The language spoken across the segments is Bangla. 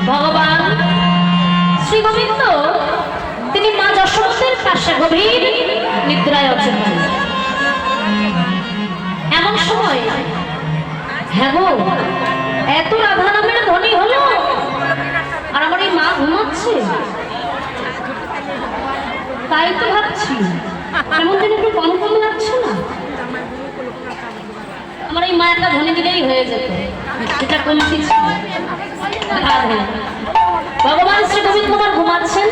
ভগবান শ্রী গোবিন্দ তিনি মা যশোমতীর পাশে গভীর নিদ্রায় আছেন। এমন সময় হ্যাঁ গো, এত রাধা নামের ধ্বনি হলো আর আমার এই মা ঘুমাচ্ছে। তাই তো ভাবছি এমন দিন একটু কম কম লাগছে না? আমার এই মা একটা ধ্বনি দিলেই হয়ে যেত, এটা কমতি ছিল। ভগবান শ্রী গোবিন্দ আমার ঘুমাচ্ছেন।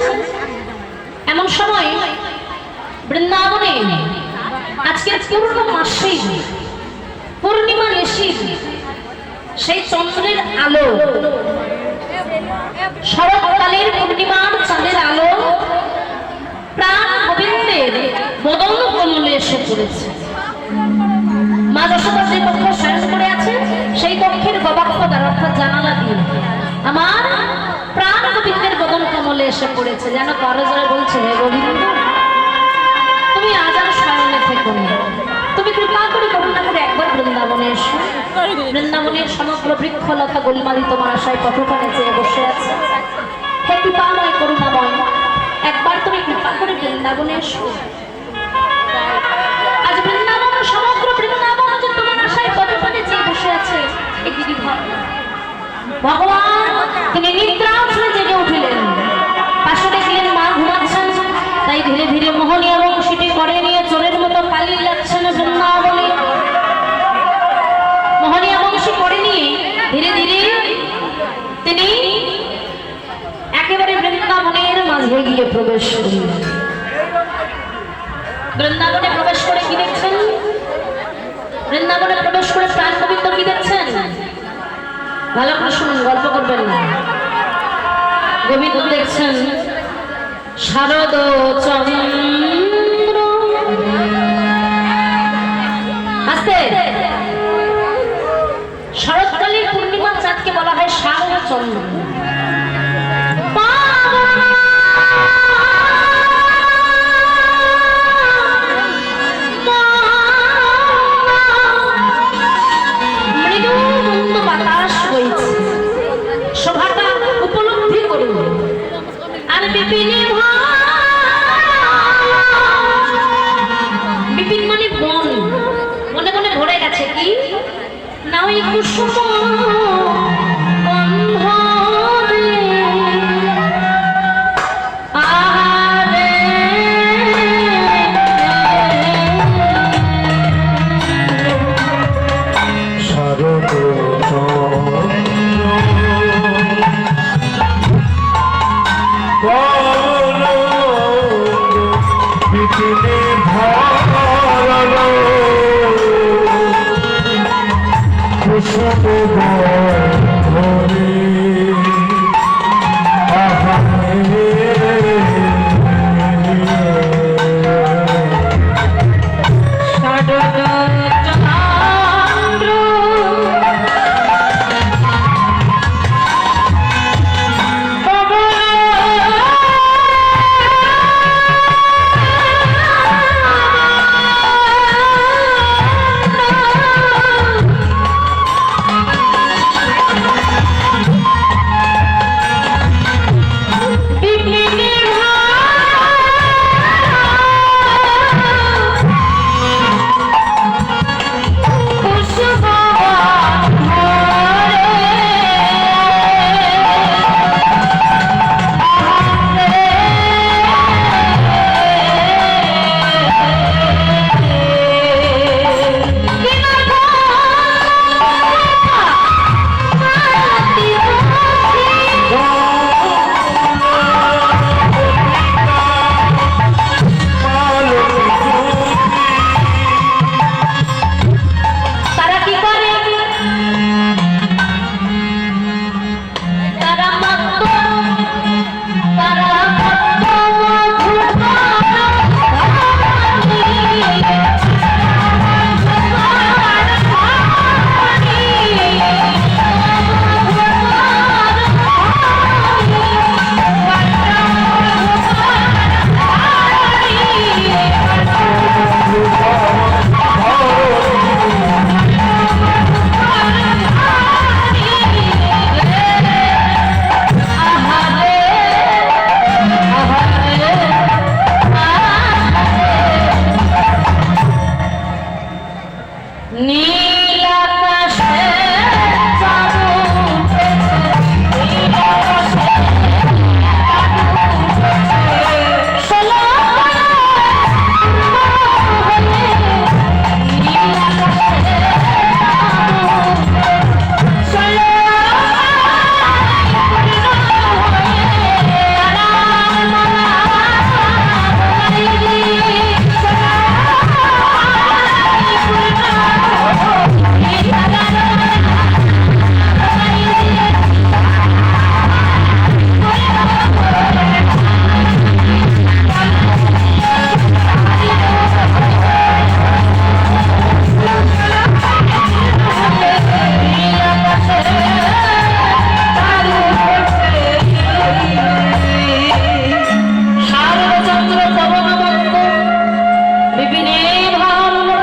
এমন সময় বৃন্দাবনে আজকের পূর্ণ মাসেই পূর্ণিমা নিশীথ সেই চন্দ্রের আলো, শরৎকালের পূর্ণিমার চাঁদের আলো প্রাণ গোবিন্দের বদন কমলে এসে পড়েছে। মা যশোদা যে কক্ষে শয়ন করে আছে সেই কক্ষের গবাক্ষ দ্বার অর্থাৎ জানালা দিয়ে আমার প্রাণ গোবিন্দের বদন কমলে এসে পড়েছে। যেন করজোড়ে বলছে, হে গোবিন্দ, তুমি আজ আর শয়নে থেকো না, তুমি কৃপা করে করুণা করে একবার বৃন্দাবনে এসো। বৃন্দাবনের সমগ্র বৃক্ষলতা গোলমালি তোমার আশায় পথখানে চেয়ে বসে আছে। হে কৃপাময় করুণাময়, একবার তুমি কৃপা করে বৃন্দাবনে এসো। আজ বৃন্দাবন, সমগ্র বৃন্দাবন যে তোমার আশায় পথখানে চেয়ে বসে আছে। একদিকে ভগবান তিনি নিদ্রা উঠলে জেগে উঠিলেন। পাশে দেখলেন মা ঘুমাচ্ছেন, তাই ধীরে ধীরে মোহনী এবং সেটি করে নিয়ে চোরের মতো পালিয়ে যাচ্ছেন বৃন্দাবনে। মোহনী এবং সে করে নিয়ে ধীরে ধীরে তিনি একেবারে বৃন্দাবনের মাঝে গিয়ে প্রবেশ করলেন। বৃন্দাবনে প্রবেশ করে কি দেখছেন? বৃন্দাবনে প্রবেশ করে প্রাণ গোবিন্দ কি দেখছেন? ভালো করে শুনুন, গল্প করবেন না। গোবিন্দ দেখছেন শারদ চন্দ্র, আস্তে, শরৎকালীন পূর্ণিমা চাঁদকে বলা হয় শারদ চন্দ্র। শোভাটা উপলব্ধি করুন। আর বিপিনে